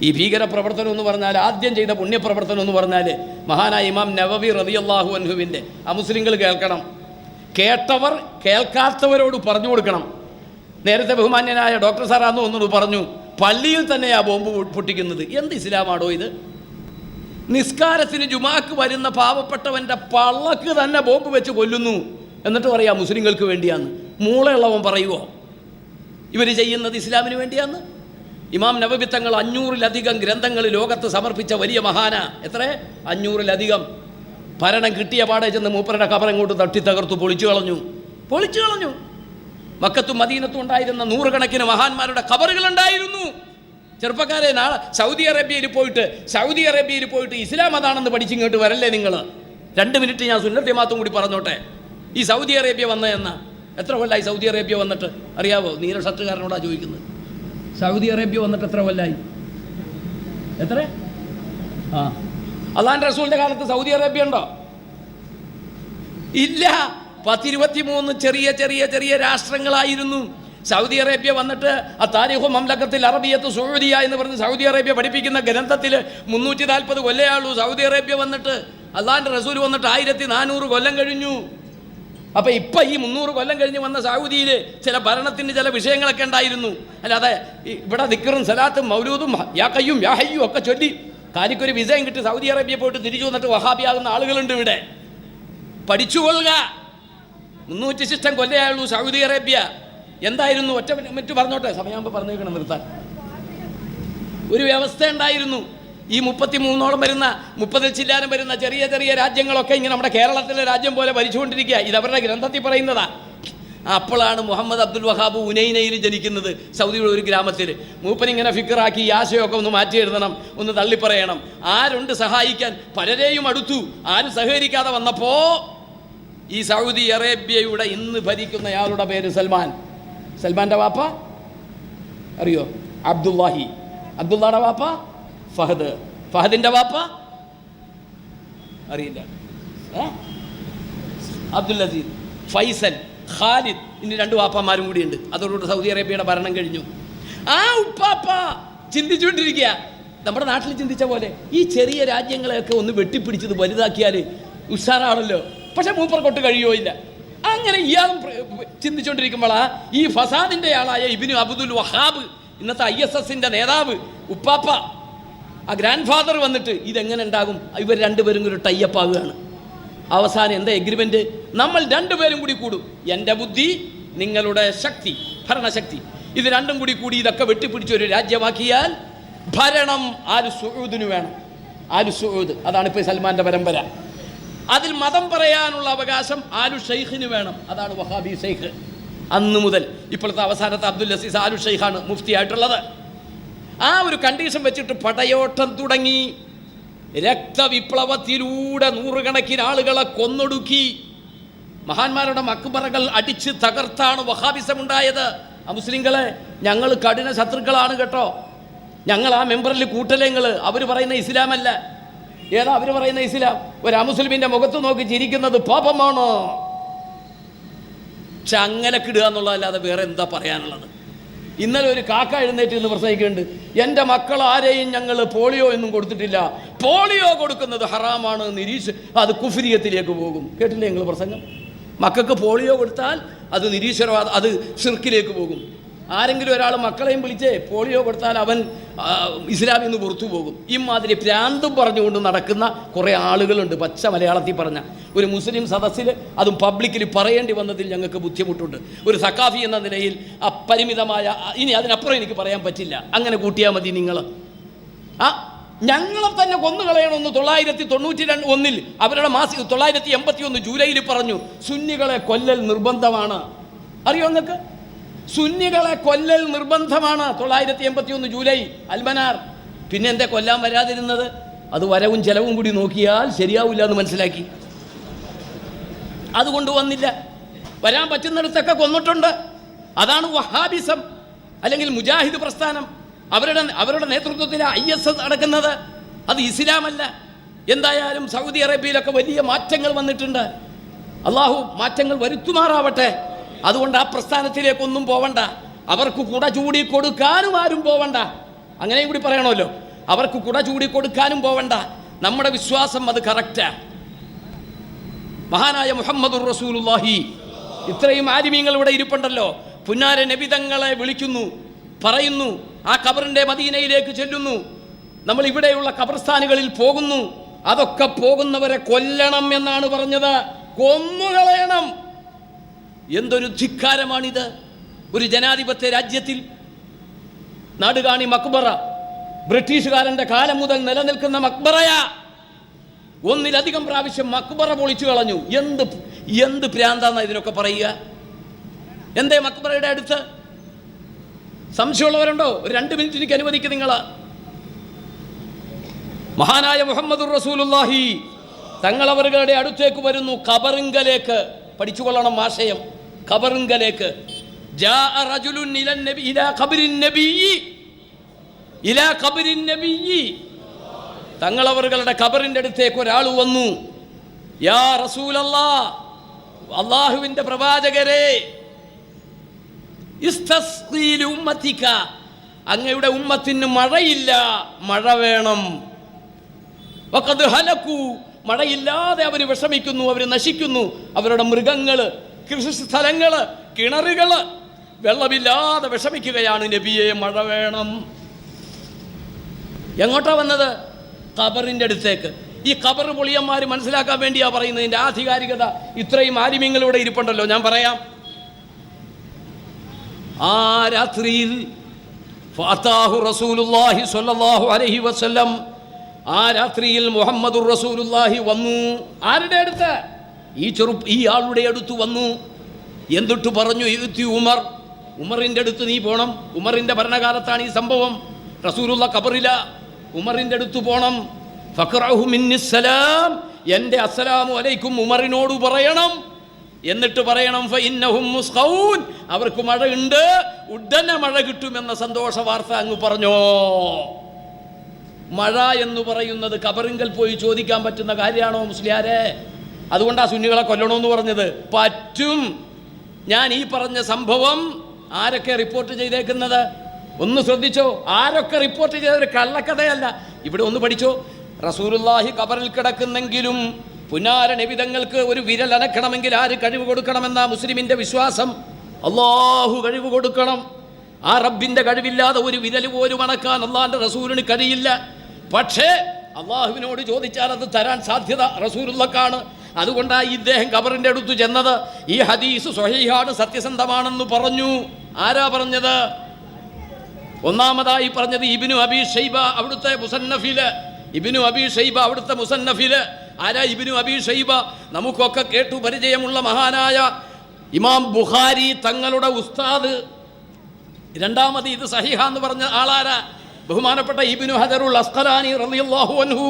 ഈ ഭീകരപ്രവർത്തനം എന്ന് പറഞ്ഞാൽ ആദ്യം ചെയ്ത പുണ്യപ്രവർത്തനം എന്ന് പറഞ്ഞാൽ മഹാനായ ഇമാം നവവി റളിയല്ലാഹു അൻഹുവിൻ്റെ മുസ്ലിങ്ങൾ കേൾക്കണം, കേട്ടവർ കേൾക്കാത്തവരോട് പറഞ്ഞു കൊടുക്കണം. നേരത്തെ ബഹുമാന്യനായ ഡോക്ടർ സാറാന്ന് ഒന്നോട് പറഞ്ഞു, പള്ളിയിൽ തന്നെയാ ബോംബ് പൊട്ടിക്കുന്നത്. എന്ത് ഇസ്ലാമാണോ ഇത്? നിസ്കാരത്തിന് ജുമാക്ക് വരുന്ന പാവപ്പെട്ടവൻ്റെ പള്ളക്ക് തന്നെ ബോംബ് വെച്ച് കൊല്ലുന്നു, എന്നിട്ട് പറയാം മുസ്ലിങ്ങൾക്ക് വേണ്ടിയാന്ന്. മൂളയുള്ളവൻ പറയുമോ ഇവർ ചെയ്യുന്നത് ഇസ്ലാമിന് വേണ്ടിയാന്ന്? ഇമാം നവവി തങ്ങൾ 500-ലധികം ഗ്രന്ഥങ്ങൾ ലോകത്ത് സമർപ്പിച്ച വലിയ മഹാന. എത്ര? 500-ലധികം. ഭരണം കിട്ടിയ പാടെ ചെന്ന് മൂപ്പരുടെ കബറങ്ങോട്ട് തട്ടി തകർത്തു പൊളിച്ചു കളഞ്ഞു. മക്കത്തും മദീനത്തും ഉണ്ടായിരുന്ന 100 കണക്കിന് മഹാന്മാരുടെ ഖബറുകളുണ്ടായിരുന്നു. ചെറുപ്പക്കാരെ, നാളെ സൗദി അറേബ്യയിൽ പോയിട്ട് ഇസ്ലാം അതാണെന്ന് പഠിച്ചിങ്ങോട്ട് വരല്ലേ നിങ്ങൾ? 2 മിനിറ്റ് ഞാൻ സുന്നത്തെ മാത്രം കൂടി പറഞ്ഞോട്ടെ. ഈ സൗദി അറേബ്യ വന്നതെന്നാ? എത്ര കൊല്ലായി സൗദി അറേബ്യ വന്നിട്ട്? അറിയാവോ? നീല ഷർട്ടുകാരനോടാ ചോദിക്കുന്നത്. സൗദി അറേബ്യ വന്നിട്ട് എത്ര കൊല്ലായി? എത്ര? അള്ളാന്റെ റസൂലിന്റെ കാലത്ത് സൗദി അറേബ്യ ഉണ്ടോ? ഇല്ല. 10-23 ചെറിയ രാഷ്ട്രങ്ങളായിരുന്നു. സൗദി അറേബ്യ വന്നിട്ട് താരിഖു മംലക്കത്തിൽ അറബിയത്ത് സൗദിയ എന്ന് പറഞ്ഞ് സൗദി അറേബ്യ പഠിപ്പിക്കുന്ന ഗ്രന്ഥത്തിൽ 340 കൊല്ലയാളൂ സൗദി അറേബ്യ വന്നിട്ട്. അള്ളാന്റെ റസൂൽ വന്നിട്ട് 1400 കൊല്ലം കഴിഞ്ഞു. അപ്പം ഇപ്പം ഈ 300 കൊല്ലം കഴിഞ്ഞ് വന്ന സൗദിയിൽ ചില ഭരണത്തിന് ചില വിഷയങ്ങളൊക്കെ ഉണ്ടായിരുന്നു. അല്ലാതെ ഇവിടെ ദിക്റും സലാത്തും മൗലൂദും യാ ഖയ്യൂം യാ ഹയ്യൂ ഒക്കെ ചൊല്ലി കാര്യക്കൊരു വിസയും കിട്ടി സൗദി അറേബ്യ പോയിട്ട് തിരിച്ചു വന്നിട്ട് വഹാബിയാകുന്ന ആളുകളുണ്ട് ഇവിടെ. പഠിച്ചുകൊള്ളുക. 300 ശിഷ്ടം കൊല്ലയായുള്ളൂ സൗദി അറേബ്യ. എന്തായിരുന്നു? ഒറ്റ മിനിറ്റ് പറഞ്ഞോട്ടെ, സമയമാകുമ്പോൾ പറഞ്ഞേക്കണം നിർത്താൻ. ഒരു വ്യവസ്ഥ ഉണ്ടായിരുന്നു. ഈ 33ഓളം വരുന്ന 30 ചില്ലാനം വരുന്ന ചെറിയ രാജ്യങ്ങളൊക്കെ ഇങ്ങനെ നമ്മുടെ കേരളത്തിലെ രാജ്യം പോലെ ഭരിച്ചുകൊണ്ടിരിക്കുക. ഇതവരുടെ ഗ്രന്ഥത്തിൽ പറയുന്നതാ. അപ്പോഴാണ് മുഹമ്മദ് അബ്ദുൽ വഹാബ് ഉനൈനയിൽ ജനിക്കുന്നത്, സൗദിയുടെ ഒരു ഗ്രാമത്തിൽ. മൂപ്പനിങ്ങനെ ഫിക്കറാക്കി ഈ ആശയമൊക്കെ ഒന്ന് മാറ്റി എഴുതണം, ഒന്ന് തള്ളിപ്പറയണം. ആരുണ്ട് സഹായിക്കാൻ? പലരെയും അടുത്തു. ആരും സഹകരിക്കാതെ വന്നപ്പോൾ ഈ സൗദി അറേബ്യയുടെ ഇന്ന് ഭരിക്കുന്നയാളുടെ പേര് സൽമാൻ. സൽമാൻ്റെ വാപ്പ അറിയോ? അബ്ദുല്ലാഹി. അബ്ദുള്ളയുടെ വാപ്പ ഫഹദ്. ഫഹദിൻ്റെ വാപ്പ അറിയില്ല. അബ്ദുൽ അസീസ്, ഫൈസൽ, ഖാലിദ്. ഇനി 2 വാപ്പമാരും കൂടിയുണ്ട്. അതോടുകൂടി സൗദി അറേബ്യയുടെ ഭരണം കഴിഞ്ഞു. ആ ഉപ്പാപ്പ ചിന്തിച്ചുകൊണ്ടിരിക്കുക, നമ്മുടെ നാട്ടിൽ ചിന്തിച്ച പോലെ ഈ ചെറിയ രാജ്യങ്ങളെയൊക്കെ ഒന്ന് വെട്ടിപ്പിടിച്ചത് വലുതാക്കിയാൽ ഉഷാറാണല്ലോ. പക്ഷെ മൂപ്പർക്കൊട്ട് കഴിയുമോ ഇല്ല. അങ്ങനെ ഇയാളും ചിന്തിച്ചുകൊണ്ടിരിക്കുമ്പോഴാ ഈ ഫസാദിൻ്റെ ആളായ ഇബ്നു അബ്ദുൽ വഹാബ്, ഇന്നത്തെ ISSന്റെ നേതാവ്, ഉപ്പാപ്പ, ആ ഗ്രാൻഡ് ഫാദർ വന്നിട്ട് ഇതെങ്ങനെ ഉണ്ടാകും? ഇവർ 2 പേരും ഒരു ടൈപ്പ് ആകുകയാണ്. അവസാനം എന്താ എഗ്രിമെന്റ്? നമ്മൾ 2 പേരും കൂടി കൂടും. എൻ്റെ ബുദ്ധി, നിങ്ങളുടെ ശക്തി, ഭരണശക്തി, ഇത് 2ഉം കൂടി ഇതൊക്കെ വെട്ടിപ്പിടിച്ചൊരു രാജ്യമാക്കിയാൽ ഭരണം ആലു സഊദിന് വേണം. ആലു സഊദ്, അതാണ് ഇപ്പോൾ സൽമാൻ്റെ പരമ്പര. അതിൽ മതം പറയാനുള്ള അവകാശം ആലു ഷെയ്ഖിന് വേണം. അതാണ് വഹാബി ഷെയ്ഖ്. അന്ന് മുതൽ ഇപ്പോഴത്തെ അവസാനത്തെ അബ്ദുൽ അസീസ് ആലു ഷെയ്ഖാണ് മുഫ്തി ആയിട്ടുള്ളത്. ആ ഒരു കണ്ടീഷൻ വെച്ചിട്ട് പടയോട്ടം തുടങ്ങി. രക്തവിപ്ലവത്തിലൂടെ 100 കണക്കിന് ആളുകളെ കൊന്നൊടുക്കി. മഹാന്മാരുടെ മക്ബറകൾ അടിച്ച് തകർത്താണ് വഹാബിസം ഉണ്ടായത്. ആ മുസ്ലിങ്ങളെ, ഞങ്ങൾ കഠിന ശത്രുക്കളാണ് കേട്ടോ. ഞങ്ങൾ ആ മെമ്പറിൽ കൂട്ടലങ്ങൾ. അവർ പറയുന്ന ഇസ്ലാമല്ല. ഏതാ അവർ പറയുന്ന ഇസ്ലാം? ഒരു അമുസ്ലിമിൻ്റെ മുഖത്ത് നോക്കി ചിരിക്കുന്നത് പാപമാണോ? ചങ്ങലക്കിടുക എന്നുള്ളതല്ലാതെ വേറെ എന്താ പറയാനുള്ളത്? ഇന്നലെ ഒരു കാക്ക എഴുന്നേറ്റ് നിന്ന് പ്രസംഗിക്കുന്നുണ്ട്, എൻ്റെ മക്കൾ ആരെയും ഞങ്ങൾ പോളിയോ ഒന്നും കൊടുത്തിട്ടില്ല, പോളിയോ കൊടുക്കുന്നത് ഹറാമാണ്, അത് കുഫ്രിയത്തിലേക്ക് പോകും. കേട്ടില്ലേ നിങ്ങൾ പ്രസംഗം? മക്കൾക്ക് പോളിയോ കൊടുത്താൽ അത് നിരീശ്വരവാദം, അത് ശിർക്കിലേക്ക് പോകും. ആരെങ്കിലും ഒരാൾ മക്കളെയും വിളിച്ചേ പോളിയോ കൊടുത്താൽ അവൻ ഇസ്ലാമിൽ നിന്ന് പുറത്തു പോകും. ഇമാതിരി ഭ്രാന്തും പറഞ്ഞുകൊണ്ട് നടക്കുന്ന കുറേ ആളുകളുണ്ട്. പച്ച മലയാളത്തിൽ പറഞ്ഞ ഒരു മുസ്ലിം സദസ്സിൽ, അതും പബ്ലിക്കിൽ പറയേണ്ടി വന്നതിൽ ഞങ്ങൾക്ക് ബുദ്ധിമുട്ടുണ്ട്. ഒരു സക്കാഫി എന്ന നിലയിൽ അപരിമിതമായ, ഇനി അതിനപ്പുറം എനിക്ക് പറയാൻ പറ്റില്ല. അങ്ങനെ കൂട്ടിയാൽ മതി നിങ്ങൾ. ഞങ്ങളെ തന്നെ കൊന്നുകളയണമെന്ന് 1991 അവരുടെ 981 ജൂലൈയിൽ പറഞ്ഞു. സുന്നികളെ കൊല്ലൽ നിർബന്ധമാണ്. അറിയോ നിങ്ങൾക്ക്? സുന്നികളെ കൊല്ലൽ നിർബന്ധമാണ്. 981 ജൂലൈ അൽമനാർ. പിന്നെ എന്താ കൊല്ലാൻ വരാതിരുന്നത്? അത് വരവും ചെലവും കൂടി നോക്കിയാൽ ശരിയാവില്ല എന്ന് മനസ്സിലാക്കി. അതുകൊണ്ട് വന്നില്ല. വരാൻ പറ്റുന്നിടത്തൊക്കെ കൊന്നിട്ടുണ്ട്. അതാണ് വഹാബിസം അല്ലെങ്കിൽ മുജാഹിദ് പ്രസ്ഥാനം. അവരുടെ നേതൃത്വത്തിൽ ISS നടക്കുന്നത്. അത് ഇസ്ലാമല്ല. എന്തായാലും സൗദി അറേബ്യയിലൊക്കെ വലിയ മാറ്റങ്ങൾ വന്നിട്ടുണ്ട്. അള്ളാഹു മാറ്റങ്ങൾ വരുത്തുമാറാവട്ടെ. അതുകൊണ്ട് ആ പ്രസ്ഥാനത്തിലേക്കൊന്നും പോവണ്ട. അവർക്ക് കുട ചൂടി കൊടുക്കാനും ആരും പോവണ്ട. അങ്ങനെയും കൂടി പറയണമല്ലോ. അവർക്ക് കുട ചൂടി കൊടുക്കാനും പോവണ്ട. നമ്മുടെ വിശ്വാസം അത് കറക്റ്റാ. മഹാനായ മുഹമ്മദുർ റസൂലുള്ളാഹി, ഇത്രയും ആലിമീങ്ങൾ ഇവിടെ ഇരിപ്പുണ്ടല്ലോ, പുന്നാര നബിതങ്ങളെ വിളിക്കുന്നു, പറയുന്നു, ആ ഖബറിന്റെ മദീനയിലേക്ക് ചെല്ലുന്നു, നമ്മൾ ഇവിടെയുള്ള ഖബർസ്ഥാനുകളിൽ പോകുന്നു. അതൊക്കെ പോകുന്നവരെ കൊല്ലണം എന്നാണ് പറഞ്ഞത്, കൊന്നുകളയണം. എന്തൊരു ധിക്കാരമാണിത്! ഒരു ജനാധിപത്യ രാജ്യത്തിൽ നാടുകാണി മക്ബറ, ബ്രിട്ടീഷുകാരന്റെ കാലം മുതൽ നിലനിൽക്കുന്ന മക്ബറയാ. ഒന്നിലധികം പ്രാവശ്യം മക്ബറ പൊളിച്ചു കളഞ്ഞു. എന്ത് ഭ്രാന്താന്ന ഇതിനൊക്കെ പറയുക? എന്തേ മക്ബറയുടെ അടുത്ത്? സംശയമുള്ളവരുണ്ടോ? ഒരു 2 മിനിറ്റ് എനിക്ക് അനുവദിക്കും നിങ്ങൾ. മഹാനായ മുഹമ്മദുർ റസൂലുള്ളാഹി തങ്ങളവരുടെ അടുത്തേക്ക് വരുന്നു, ഖബറിങ്കലേക്ക്. പഠിച്ചുകൊള്ളണം ആശയം. ഖബറിങ്കലേക്ക് ജാഅ റജുലുൻ ഇലാ ഖബറിൻ നബിയ്യി, തങ്ങളവരുടെ ഖബറിന്റെ അടുത്തേക്ക് ഒരാൾ വന്നു. യാ റസൂലല്ലാഹ്, അല്ലാഹുവിന്റെ പ്രവാചകരെ, ഇസ്തസ്ഖീ ലിഉമ്മതിക, അങ്ങയുടെ ഉമ്മത്തിന് മഴയില്ല, മഴ വേണം. വഖദ് ഹലകൂ, മഴയില്ലാതെ അവർ വിഷമിക്കുന്നു, അവർ നശിക്കുന്നു. അവരുടെ മൃഗങ്ങള്, കൃഷിസ്ഥലങ്ങള്, കിണറുകള് വെള്ളമില്ലാതെ വിഷമിക്കുകയാണ്. നബിയെ, മഴ വേണം. എങ്ങോട്ടാ വന്നത്? ഖബറിന്റെ അടുത്തേക്ക്. ഈ ഖബർ പൊളിയന്മാർ മനസ്സിലാക്കാൻ വേണ്ടിയാ പറയുന്നതിന്റെ ആധികാരികത. ഇത്രയും ആലിമ്യങ്ങളിവിടെ ഇരിപ്പുണ്ടല്ലോ, ഞാൻ പറയാം. ആ രാത്രിയിൽ ഫഅതാഹു റസൂലുള്ളാഹി സ്വല്ലല്ലാഹു അലൈഹി വസല്ലം, ആ രാത്രിയിൽ മുഹമ്മദുർ റസൂലുള്ളാഹി വന്നു. ആരുടെ അടുത്ത്? ഈ ആളുടെ അടുത്ത് വന്നു. എന്നിട്ട് പറഞ്ഞു, യുത്തി ഉമർ, ഉമറിന്റെ അടുത്ത് നീ പോണം. ഉമറിന്റെ ഭരണകാലത്താണ് ഈ സംഭവം. റസൂലുള്ള ഖബറില, ഉമറിന്റെ അടുത്ത് പോണം. ഫഖറഹു മിന്നിസ്സലാം, എൻ്റെ അസ്സലാമു അലൈക്കും ഉമറിനോട് പറയണം. എന്നിട്ട് പറയണം, ഫഇന്നഹും മുസ്ഖഊൻ, അവർക്ക് മഴയുണ്ട്, ഉടനെ മഴ കിട്ടുമെന്ന സന്തോഷ വാർത്ത അങ്ങ് പറഞ്ഞോ. മഴ എന്ന് പറയുന്നത് ഖബറിങ്കൽ പോയി ചോദിക്കാൻ പറ്റുന്ന കാര്യമാണോ മുസ്ലിയാരെ? അതുകൊണ്ടാ സുന്നികളെ കൊല്ലണമെന്ന് പറഞ്ഞത്. പറ്റും. ഞാൻ ഈ പറഞ്ഞ സംഭവം ആരൊക്കെ റിപ്പോർട്ട് ചെയ്തേക്കുന്നത് ഒന്ന് ശ്രദ്ധിച്ചോ. ആരൊക്കെ റിപ്പോർട്ട് ചെയ്തൊരു കള്ളക്കഥയല്ല. ഇവിടെ ഒന്ന് പഠിച്ചോ. റസൂലുള്ളാഹി ഖബറിൽ കിടക്കുന്നെങ്കിലും പുന്നാര നബിതങ്ങൾക്ക് ഒരു വിരൽ അനക്കണമെങ്കിൽ ആര് കഴിവ് കൊടുക്കണമെന്ന മുസ്ലിമിന്റെ വിശ്വാസം? അല്ലാഹു കഴിവ് കൊടുക്കണം. ആ റബ്ബിന്റെ കഴിവില്ലാതെ ഒരു വിരൽ പോലും അണക്കാൻ അള്ളാഹിന്റെ റസൂലിന് കഴിയില്ല. പക്ഷേ അള്ളാഹുവിനോട് ചോദിച്ചാൽ അത് തരാൻ സാധ്യത റസൂലുള്ളാഹിക്കാണ്. അതുകൊണ്ടാണ് ഇദ്ദേഹം ഖബറിന്റെ അടുത്ത് ചെന്നത്. ഈ ഹദീസ് സ്വഹീഹാണ്, സത്യസന്ധമാണെന്ന് പറഞ്ഞു. ആരാ പറഞ്ഞത്? ഒന്നാമതായി പറഞ്ഞത് ഇബ്നു അബീ ഷൈബ അവിടുത്തെ മുസന്നഫില്. ഇബ്നു അബീ ഷൈബ അവിടുത്തെ മുസന്നഫില്. ആരാ ഇബ്നു അബീ ഷൈബ? നമുക്കൊക്കെ കേട്ടു പരിചയമുള്ള മഹാനായ ഇമാം ബുഖാരി തങ്ങളുടെ ഉസ്താദ്. രണ്ടാമത് ഇത് സഹീഹ എന്ന് പറഞ്ഞ ആളാരാ? ബഹുമാനപ്പെട്ട ഇബ്നു ഹജറുൽ അസ്ഖലാനി റളിയല്ലാഹു അൻഹു.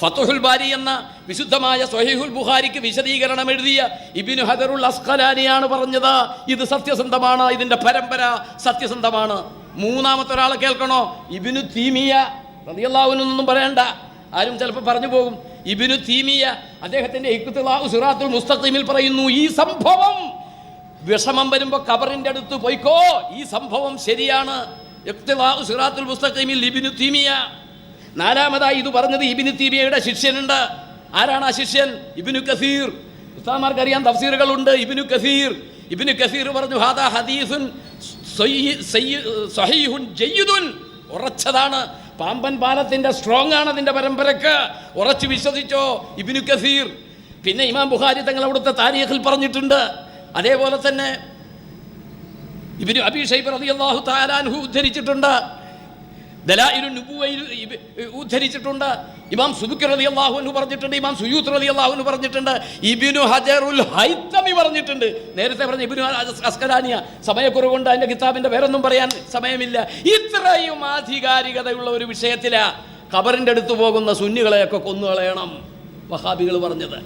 ഫത്ഹുൽ ബാരി എന്ന വിശുദ്ധമായ സ്വഹീഹുൽ ബുഖാരിക്ക് വിശദീകരണം എഴുതിയ ഇബ്നു ഹജറുൽ അസ്ഖലാനിയാണ് പറഞ്ഞത് ഇത് സത്യസന്ധമാണ്, ഇതിന്റെ പരമ്പര സത്യസന്ധമാണ്. മൂന്നാമത്തെ ഒരാളെ കേൾക്കണോ? ഇബ്നു തീമിയ റളിയല്ലാഹു അൻഹു ഒന്നും പറയണ്ട, ആരും ചിലപ്പോൾ പറഞ്ഞു പോകും. ഇബ്നു തീമിയ അദ്ദേഹത്തിന്റെ ഇഖ്തിലാഉ സിറാത്തുൽ മുസ്തഖീമിൽ പറയുന്നു, ഈ സംഭവം വിഷമം വരുമ്പോൾ ഖബറിന്റെ അടുത്ത് പോയിക്കോ, ഈ സംഭവം ശരിയാണ്. ഇഖ്തിലാഉ സിറാത്തുൽ മുസ്തഖീമിൽ ഇബ്നു തീമിയ. നാലാമതായി ഇത് പറഞ്ഞത് ഇബ്നു തീമിയയുടെ ശിഷ്യനുണ്ട്. ആരാണ് ആ ശിഷ്യൻ? ഇബ്നു കസീർ. ഉസ്താദുമാർക്ക് അറിയാൻ തഫ്സീറുകളുണ്ട്. ഇബ്നു കസീർ പറഞ്ഞു, ഹാദാ ഹദീസുൻ സഹീഹുൻ ജയ്യിദുൻ, ഉറച്ചതാണ്. പാമ്പൻ പാലത്തിന്റെ സ്ട്രോങ് ആണ് അതിന്റെ പരമ്പരക്ക്, ഉറച്ചു വിശ്വസിച്ചോ ഇബ്നു കസീർ. പിന്നെ ഇമാം ബുഖാരി തങ്ങൾ അവിടുത്തെ താരീഖിൽ പറഞ്ഞിട്ടുണ്ട്. അതേപോലെ തന്നെ ഇബ്നു അബീ ഷൈബ റളിയല്ലാഹു തആല അൻഹു ഉദ്ധരിച്ചിട്ടുണ്ട്. ദലായിലുൻ നുബുവയിൽ ഉദ്ധരിച്ചിട്ടുണ്ട്. ഇമാം സുബുക്കി റളിയല്ലാഹു അൻഹു പറഞ്ഞിട്ടുണ്ട്. ഇമാം സുയൂത്ത് റളിയല്ലാഹു അൻഹു പറഞ്ഞിട്ടുണ്ട്. ഇബ്നു ഹജറുൽ ഹൈത്തമി പറഞ്ഞിട്ടുണ്ട്. നേരത്തെ പറഞ്ഞ ഇബ്നു അസ്ഖലാനിയ. സമയക്കുറവുകൊണ്ട് അതിന്റെ കിതാബിന്റെ പേരൊന്നും പറയാൻ സമയമില്ല. ഇത്രയും ആധികാരികതയുള്ള ഒരു വിഷയത്തിലാ ഖബറിന്റെ അടുത്ത് പോകുന്ന സുന്നികളെയൊക്കെ കൊന്നുകളയണം വഹാബികൾ പറഞ്ഞത്.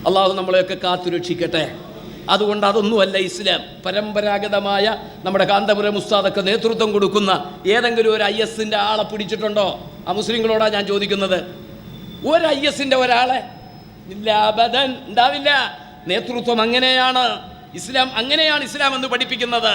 അള്ളാഹു നമ്മളെയൊക്കെ കാത്തുരക്ഷിക്കട്ടെ. അതുകൊണ്ട് അതൊന്നുമല്ല ഇസ്ലാം. പരമ്പരാഗതമായ നമ്മുടെ കാന്തപുരം ഉസ്താദൊക്കെ നേതൃത്വം കൊടുക്കുന്ന ഏതെങ്കിലും ഒരു IS-ന്റെ ആളെ പിടിച്ചിട്ടുണ്ടോ? ആ മുസ്ലിങ്ങളോടാ ഞാൻ ചോദിക്കുന്നത്. ഒരു IS-ന്റെ ഒരാളെ ഇല്ല, അബദൻ ഉണ്ടാവില്ല. നേതൃത്വം അങ്ങനെയാണ് ഇസ്ലാം, അങ്ങനെയാണ് ഇസ്ലാം എന്ന് പഠിപ്പിക്കുന്നത്.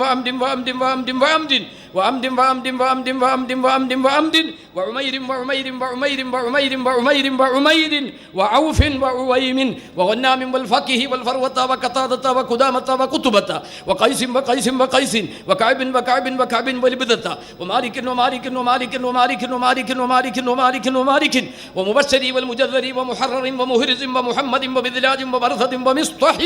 وأمد وأمد وأمد وأمد وأمد وأمد وأمد وأمد وأمد وأمد وعمير وعمير وعمير وعمير وعمير وعمير وعوف وعويم وغنام والفقه والفروة وقتادة وقدامة وقتبة وقيس وقيس وقيس وكعب وكعب وكعب ولبدة ومالك ومالك ومالك ومالك ومالك ومالك ومالك ومالك ومبشري والمجذري ومحرر ومهرز ومحمد وبذلاج وبرثة ومصطح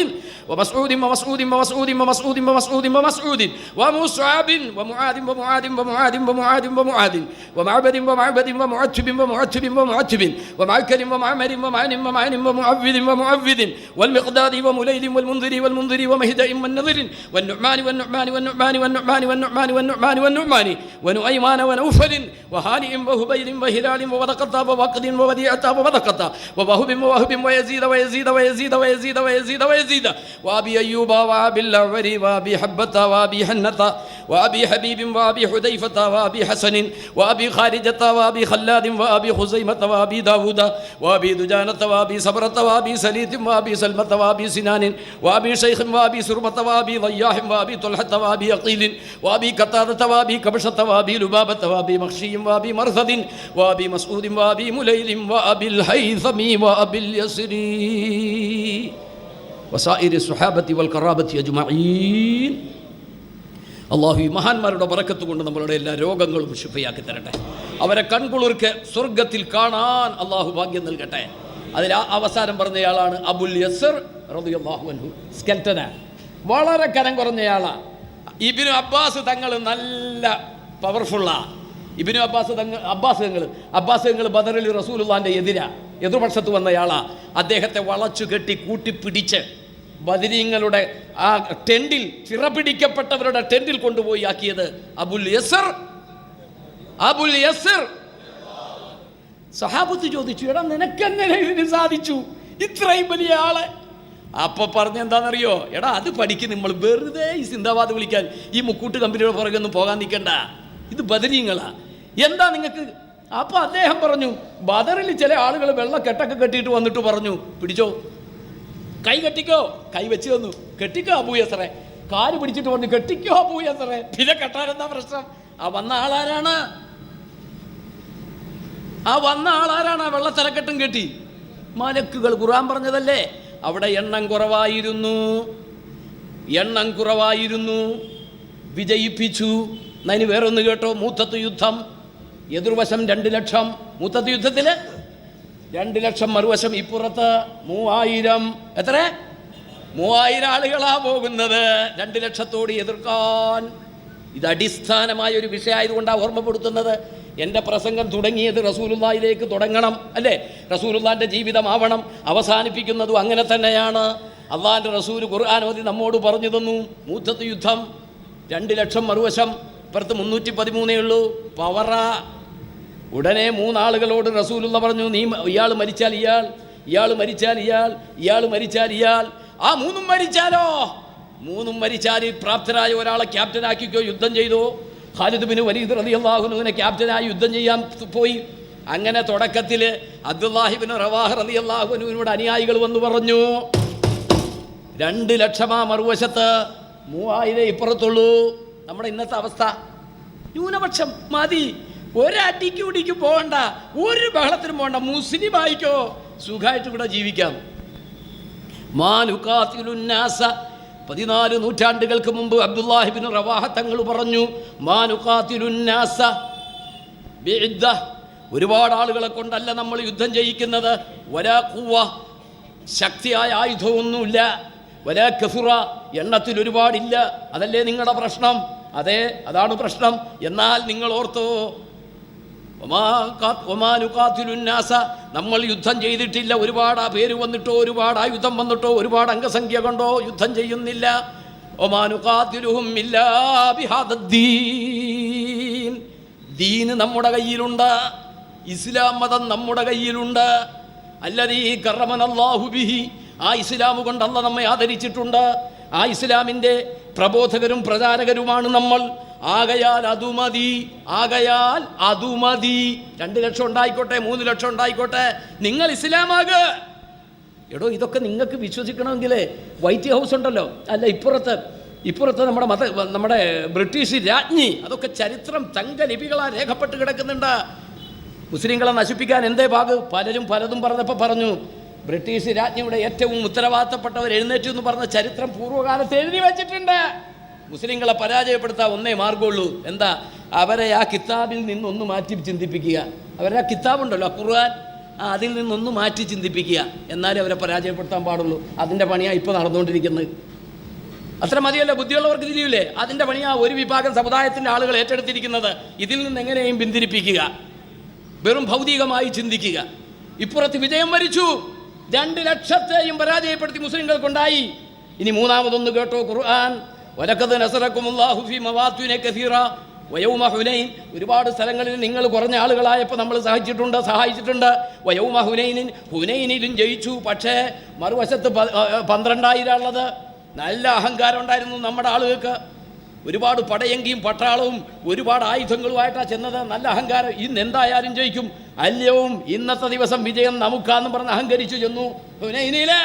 ومسعود ومسعود ومسعود ومسعود ومسعود ومسعود ومصعب ومعاذ ومعاذ ومعاذ ومعاذ ومعاذ ومعبد ومعبد ومعتب ومعتب ومعتب ومعكر ومعمر ومعن ومعن ومعبد ومعبد والمقداد ومليل والمنذر والمنذر ومهدئ والنذر والنعمان والنعمان والنعمان والنعمان والنعمان والنعمان والنعمان ونؤيمان ونوفل وهانئ وهبيل وهلال وودقة ووقد ووديعة وودقة ووهب ووهب ويزيد ويزيد ويزيد ويزيد ويزيد ويزيد وأبي أيوب وأبي الأعور وأبي حبة وأبي حنة وأبي حبيب وأبي حذيفة وأبي حسن وأبي خارجة وأبي خلاد وأبي خزيمة وأبي داود وأبي دجانة وأبي صبرة وأبي سليت وأبي سلمة وأبي سنان وأبي شيخ وأبي سربة وأبي ضياح وأبي طلحة وأبي أقيل وأبي قتادة وأبي كبشة وأبي لبابة وأبي مخشي وأبي مرثد وأبي مسعود وأبي مليل وأبي الهيثم وأبي اليسري وسائر الصحابة والقرابة أجمعين. അള്ളാഹു ഈ മഹാന്മാരുടെ ബറക്കത്ത് കൊണ്ട് നമ്മളുടെ എല്ലാ രോഗങ്ങളും ശിഫയാക്കി തരട്ടെ. അവരെ കൺകുളിർക്ക് സ്വർഗത്തിൽ കാണാൻ അള്ളാഹു ഭാഗ്യം നൽകട്ടെ. അതിൽ അവസാനം പറഞ്ഞയാളാണ് അബുൽ യസർ റളിയല്ലാഹു അൻഹു. സ്കെൽറ്റനാ, വളരെ കനം കുറഞ്ഞയാളാ. ഇബ്നു അബ്ബാസ് തങ്ങൾ നല്ല പവർഫുള്ളാ. ഇബ്നു അബ്ബാസ് തങ്ങൾ ബദറിൽ റസൂലുള്ളാഹിന്റെ എതിർപക്ഷത്ത് വന്നയാളാ. അദ്ദേഹത്തെ വളച്ചു കെട്ടി കൂട്ടിപ്പിടിച്ച് ബദരീങ്ങളുടെ ആ ടെൻറ്റിൽ, ചിറപിടിക്കപ്പെട്ടവരുടെ ടെൻറ്റിൽ കൊണ്ടുപോയി ആക്കിയത് അബുൽ യസർ. സഹാബത്ത് ചോദിച്ചു, എടാ നിനക്കെങ്ങനെ ഇതിന് സാധിച്ചു, ഇത്രയും വലിയ ആളെ? അപ്പൊ പറഞ്ഞെന്താണെന്നറിയോ, എടാ അത് പഠിക്കും, നമ്മൾ വെറുതെ ഈ സിന്ദാബാദ് വിളിക്കാൻ ഈ മുക്കൂട്ട് കമ്പനിയുടെ പുറകൊന്നും പോകാൻ നിൽക്കണ്ട, ഇത് ബദരീങ്ങളാ, എന്താ നിങ്ങൾക്ക്? അപ്പൊ അദ്ദേഹം പറഞ്ഞു, ബദറിൽ ചില ആളുകൾ വെള്ളക്കെട്ടൊക്കെ കെട്ടിയിട്ട് വന്നിട്ട് പറഞ്ഞു, പിടിച്ചോ, കൈ കെട്ടിക്കോ. കൈ വെച്ച് തന്നു, കെട്ടിക്കോ അബൂ യസറെ. കാല് പിടിച്ചിട്ട് പറഞ്ഞു, കെട്ടിക്കോ അബൂ യസറെ. പിന്നെ കെട്ടാനെന്താ പ്രശ്നം? ആ വന്ന ആളാരാണ്? ആ വെള്ളത്തലക്കെട്ടും കെട്ടി? മലക്കുകൾ. ഖുർആൻ പറഞ്ഞതല്ലേ, അവിടെ എണ്ണം കുറവായിരുന്നു, വിജയിപ്പിച്ചു. അതിന് വേറൊന്ന് കേട്ടോ, മൂത്തത്ത് യുദ്ധം, എതിർവശം 2 ലക്ഷം. മൂത്തത്ത് യുദ്ധത്തില് 2 ലക്ഷം, മറുവശം ഇപ്പുറത്ത് 3000. എത്ര? 3000 ആളുകളാ പോകുന്നത് 2 ലക്ഷത്തോട് എതിർക്കാൻ. ഇത് അടിസ്ഥാനമായ ഒരു വിഷയമായതുകൊണ്ടാണ് ഓർമ്മപ്പെടുത്തുന്നത്. എൻ്റെ പ്രസംഗം തുടങ്ങിയത് റസൂലുള്ളാഹിയിലേക്ക് തുടങ്ങണം, അല്ലേ? റസൂലുള്ളാഹിൻ്റെ ജീവിതമാവണം, അവസാനിപ്പിക്കുന്നതും അങ്ങനെ തന്നെയാണ്. അള്ളാഹിൻ്റെ റസൂൽ ഖുർആൻ ഓതി നമ്മോട് പറഞ്ഞു തന്നു, മൂത്തത്ത് യുദ്ധം 2 ലക്ഷം, മറുവശം ഇപ്പുറത്ത് 313 ഉള്ളൂ. പവറാ. ഉടനെ 3 ആളുകളോട് റസൂലുള്ള പറഞ്ഞു, ഇയാൾ മരിച്ചാൽ ഇയാൾ, ഇയാൾ മരിച്ചാൽ ഇയാൾ, ഇയാൾ മരിച്ചാൽ ഇയാൾ. ആ 3 മരിച്ചാലോ? 3 മരിച്ചാൽ പ്രാപ്തരായ ഒരാളെ ക്യാപ്റ്റനാക്കിക്കോ, യുദ്ധം ചെയ്തോ. ഖാലിദ് ബിൻ വലീദ് റളിയല്ലാഹു അൻഹുവിനെ ക്യാപ്റ്റനായി യുദ്ധം ചെയ്യാൻ പോയി. അങ്ങനെ തുടക്കത്തിൽ അബ്ദുല്ലാഹി ബിൻ റവാഹ് റളിയല്ലാഹു അൻഹുവിനോട് അനുയായികൾ വന്നു പറഞ്ഞു, 2 ലക്ഷമാ മറുവശത്ത്, 3000 ഇപ്പുറത്തുള്ളൂ. നമ്മുടെ ഇന്നത്തെ അവസ്ഥ, ന്യൂനപക്ഷം മതി, ഒരടിക്ക് കുടിക്ക് പോകണ്ട, ഒരു ബഹളത്തിനും പോകണ്ട, മുസ്ലിം ആയിക്കോ, സുഖമായിട്ട് ഇവിടെ ജീവിക്കാം. 14 നൂറ്റാണ്ടുകൾക്ക് മുമ്പ് അബ്ദുല്ലാഹി ബിൻ റവാഹ തങ്ങൾ പറഞ്ഞു, മാനുഖാതിലുന്നാസ ബിഇദ്ദ, ഒരുപാട് ആളുകളെ കൊണ്ടല്ല നമ്മൾ യുദ്ധം ചെയ്യിക്കുന്നത്, വലാ ഖുവ, ശക്തിയായ ആയുധമൊന്നുമില്ല, വലാ കസുറ, എണ്ണത്തിൽ ഒരുപാടില്ല. അതല്ലേ നിങ്ങളുടെ പ്രശ്നം? അതെ, അതാണ് പ്രശ്നം. എന്നാൽ നിങ്ങൾ ഓർത്തോ, ഒമാനുഖാതിലുന്നാസ, നമ്മൾ യുദ്ധം ചെയ്തിട്ടില്ല, ഒരുപാട് പേര് വന്നിട്ടോ, ഒരുപാട് ആയുധം വന്നിട്ടോ, ഒരുപാട് അംഗസംഖ്യ കൊണ്ടോ യുദ്ധം ചെയ്യുന്നില്ല. ഒമാനുഖാതിലുഹും ഇല്ലാ ബിഹാദദ്ദീൻ, ദീന് നമ്മുടെ കയ്യിലുണ്ട്, ഇസ്ലാം മതം നമ്മുടെ കയ്യിലുണ്ട്. അല്ലദീ കറമനല്ലാഹു ബിഹി, ആ ഇസ്ലാം കൊണ്ട് അല്ലാഹ് നമ്മെ ആദരിച്ചിട്ടുണ്ട്. ആ ഇസ്ലാമിൻ്റെ പ്രബോധകരും പ്രചാരകരുമാണ് നമ്മൾ. ആകയാൽ അതുമതി, 2 ലക്ഷം ഉണ്ടായിക്കോട്ടെ, 3 ലക്ഷം ഉണ്ടായിക്കോട്ടെ, നിങ്ങൾ ഇസ്ലാമാക്. എടോ, ഇതൊക്കെ നിങ്ങൾക്ക് വിശ്വസിക്കണമെങ്കിൽ വൈറ്റ് ഹൗസ് ഉണ്ടല്ലോ, അല്ല ഇപ്പുറത്ത് ഇപ്പുറത്ത് നമ്മുടെ ബ്രിട്ടീഷ് രാജ്ഞി, അതൊക്കെ ചരിത്രം തങ്കലിപികളാ രേഖപ്പെട്ട് കിടക്കുന്നുണ്ട്. മുസ്ലിങ്ങളെ നശിപ്പിക്കാൻ എന്തേ ഭാഗ്? പലരും പലതും പറഞ്ഞപ്പോൾ പറഞ്ഞു ബ്രിട്ടീഷ് രാജ്ഞിയുടെ ഏറ്റവും ഉത്തരവാദിത്തപ്പെട്ടവർ എഴുന്നേറ്റു എന്ന് പറഞ്ഞ ചരിത്രം പൂർവ്വകാലത്ത് എഴുതി വെച്ചിട്ടുണ്ട്. മുസ്ലിങ്ങളെ പരാജയപ്പെടുത്താൻ ഒന്നേ മാർഗമുള്ളൂ. എന്താ? അവരെ ആ കിതാബിൽ നിന്നൊന്ന് മാറ്റി ചിന്തിപ്പിക്കുക. അവരെ ആ കിതാബുണ്ടല്ലോ, ഖുർആൻ, അതിൽ നിന്നൊന്ന് മാറ്റി ചിന്തിപ്പിക്കുക. എന്നാലേ അവരെ പരാജയപ്പെടുത്താൻ പാടുള്ളൂ. അതിൻ്റെ പണിയാണ് ഇപ്പോൾ നടന്നുകൊണ്ടിരിക്കുന്നത്. അത്ര മതിയല്ലോ, ബുദ്ധിയുള്ളവർക്ക് തിരിയില്ലേ? അതിൻ്റെ പണിയാണ് ഒരു വിഭാഗം സമുദായത്തിൻ്റെ ആളുകൾ ഏറ്റെടുത്തിരിക്കുന്നത്. ഇതിൽ നിന്ന് എങ്ങനെയും പിന്തിരിപ്പിക്കുക, വെറും ഭൗതികമായി ചിന്തിക്കുക. ഇപ്പുറത്ത് വിജയം വരിച്ചു, 2 ലക്ഷത്തെയും പരാജയപ്പെടുത്തി മുസ്ലിങ്ങൾക്കുണ്ടായി. ഇനി മൂന്നാമതൊന്ന് കേട്ടോ, ഖുർആൻ വലഖദ് നസറകുമുല്ലാഹു ഫീ മവാത്തിന കസീറ വയൗമ ഹുനൈൻ. ഒരുപാട് സ്ഥലങ്ങളിൽ നിങ്ങൾ കുറഞ്ഞ ആളുകളായപ്പോൾ നമ്മൾ സഹായിച്ചിട്ടുണ്ട്. വയൗമ ഹുനൈനിൻ, ഹുനൈനിലും ജയിച്ചു. പക്ഷേ മറുവശത്ത് 12,000 ഉള്ളത്. നല്ല അഹങ്കാരം ഉണ്ടായിരുന്നു നമ്മുടെ ആളുകൾക്ക്. ഒരുപാട് പടയങ്കിയും പട്ടാളവും ഒരുപാട് ആയുധങ്ങളുമായിട്ടാണ് ചെന്നത്. നല്ല അഹങ്കാരം. ഇന്ന് എന്തായാലും ജയിക്കും, അല്യവും ഇന്നത്തെ ദിവസം വിജയം നമുക്കാന്ന് പറഞ്ഞ് അഹങ്കരിച്ചു ചെന്നു. ഹുനൈനിലെ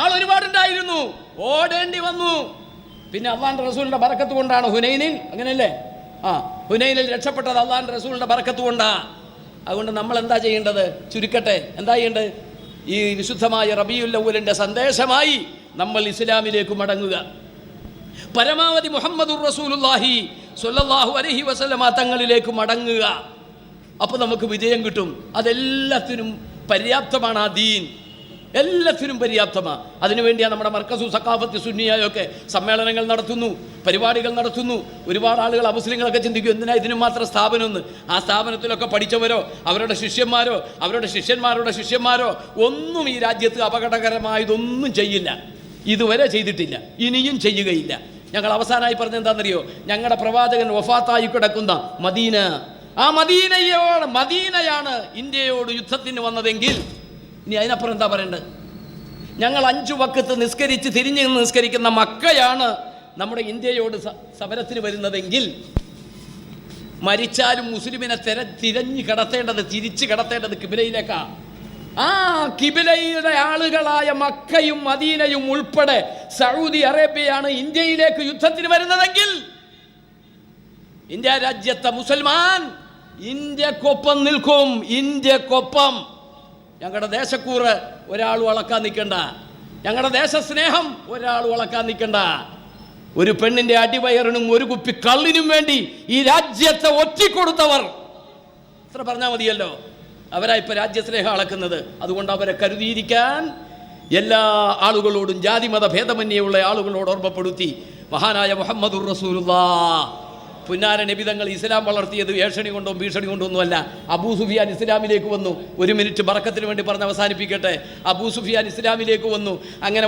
ആളൊരുപാടുണ്ടായിരുന്നു, ഓടേണ്ടി വന്നു. പിന്നെ അള്ളാന്റെ റസൂലിന്റെ ബറക്കത്ത് കൊണ്ടാണ് ഹുനൈനിൽ, അങ്ങനെയല്ലേ? ഹുനൈനിൽ രക്ഷപ്പെട്ടത് അള്ളാന്റെ റസൂലിന്റെ ബറക്കത്ത് കൊണ്ടാ. അതുകൊണ്ട് നമ്മൾ എന്താ ചെയ്യേണ്ടത്? ചുരുക്കട്ടെ, എന്താ ചെയ്യേണ്ടത്? ഈ വിശുദ്ധമായ റബീഉൽ അവ്വലിന്റെ സന്ദേശമായി നമ്മൾ ഇസ്ലാമിലേക്ക് മടങ്ങുക. പരമാവധി മുഹമ്മദുർ റസൂലുള്ളാഹി സ്വല്ലല്ലാഹു അലൈഹി വസല്ലമ തങ്ങളിലേക്ക് മടങ്ങുക. അപ്പോൾ നമുക്ക് വിജയം കിട്ടും. അതെല്ലാത്തിനും പര്യാപ്തമാണ് ആ ദീൻ, എല്ലാത്തിനും പര്യാപ്തമാണ്. അതിനുവേണ്ടിയാണ് നമ്മുടെ മർക്കസു സഖാഫത്ത് സുന്നിയായൊക്കെ സമ്മേളനങ്ങൾ നടത്തുന്നു, പരിപാടികൾ നടത്തുന്നു. ഒരുപാട് ആളുകൾ അമുസ്ലിങ്ങളൊക്കെ ചിന്തിക്കും എന്തിനാ ഇതിനു മാത്രം സ്ഥാപനമൊന്ന്. ആ സ്ഥാപനത്തിലൊക്കെ പഠിച്ചവരോ അവരുടെ ശിഷ്യന്മാരോ അവരുടെ ശിഷ്യന്മാരുടെ ശിഷ്യന്മാരോ ഒന്നും ഈ രാജ്യത്ത് അപകടകരമായതൊന്നും ചെയ്യില്ല, ഇതുവരെ ചെയ്തിട്ടില്ല, ഇനിയും ചെയ്യുകയില്ല. ഞങ്ങൾ അവസാനമായി പറഞ്ഞത് എന്താണെന്നറിയോ? ഞങ്ങളുടെ പ്രവാചകൻ വഫാത്തായി കിടക്കുന്ന മദീന, ആ മദീനയാണ് ഇന്ത്യയോട് യുദ്ധത്തിന് വന്നതെങ്കിൽ ഇനി അതിനപ്പുറം എന്താ പറയേണ്ടത്? ഞങ്ങൾ 5 വക്കത്ത് നിസ്കരിച്ച് തിരിഞ്ഞ് നിസ്കരിക്കുന്ന മക്കയാണ് നമ്മുടെ ഇന്ത്യയോട് സമരത്തിന് വരുന്നതെങ്കിൽ മരിച്ചാലും മുസ്ലിമിനെ തിരിച്ചു കിടത്തേണ്ടത് കിബിലയിലേക്കാണ്. ആ കിബിലയുടെ ആളുകളായ മക്കയും മദീനയും ഉൾപ്പെടെ സൗദി അറേബ്യയാണ് ഇന്ത്യയിലേക്ക് യുദ്ധത്തിന് വരുന്നതെങ്കിൽ ഇന്ത്യ രാജ്യത്തെ മുസൽമാൻ ഇന്ത്യക്കൊപ്പം നിൽക്കും. ഇന്ത്യക്കൊപ്പം. ഞങ്ങളുടെ ദേശക്കൂറ് ഒരാൾ വളക്കാൻ നിൽക്കണ്ട, ഞങ്ങളുടെ ദേശസ്നേഹം ഒരാൾ വളക്കാൻ നിൽക്കണ്ട. ഒരു പെണ്ണിന്റെ അടിവയറിനും ഒരു കുപ്പി കള്ളിനും വേണ്ടി ഈ രാജ്യത്തെ ഒറ്റിക്കൊടുത്തവർ, ഇത്ര പറഞ്ഞാൽ മതിയല്ലോ. അവരാ ഇപ്പൊ രാജ്യസ്നേഹം അളക്കുന്നത്. അതുകൊണ്ട് അവരെ കരുതിയിരിക്കാൻ എല്ലാ ആളുകളോടും ജാതിമത ഭേദമന്യുള്ള ആളുകളോട് ഓർമ്മപ്പെടുത്തി മഹാനായ മുഹമ്മദുർ റസൂലുള്ളാഹ് പുന്നാര നബിതങ്ങൾ ഇസ്ലാം വളർത്തിയത് ഏഷണി കൊണ്ടോ ഭീഷണി കൊണ്ടോ ഒന്നുമല്ല. അബൂ സുഫിയാൻ ഇസ്ലാമിലേക്ക് വന്നു. 1 മിനിറ്റ് ബറക്കത്തിന് വേണ്ടി പറഞ്ഞ് അവസാനിപ്പിക്കട്ടെ. അബൂ സുഫിയാൻ ഇസ്ലാമിലേക്ക് വന്നു. അങ്ങനെ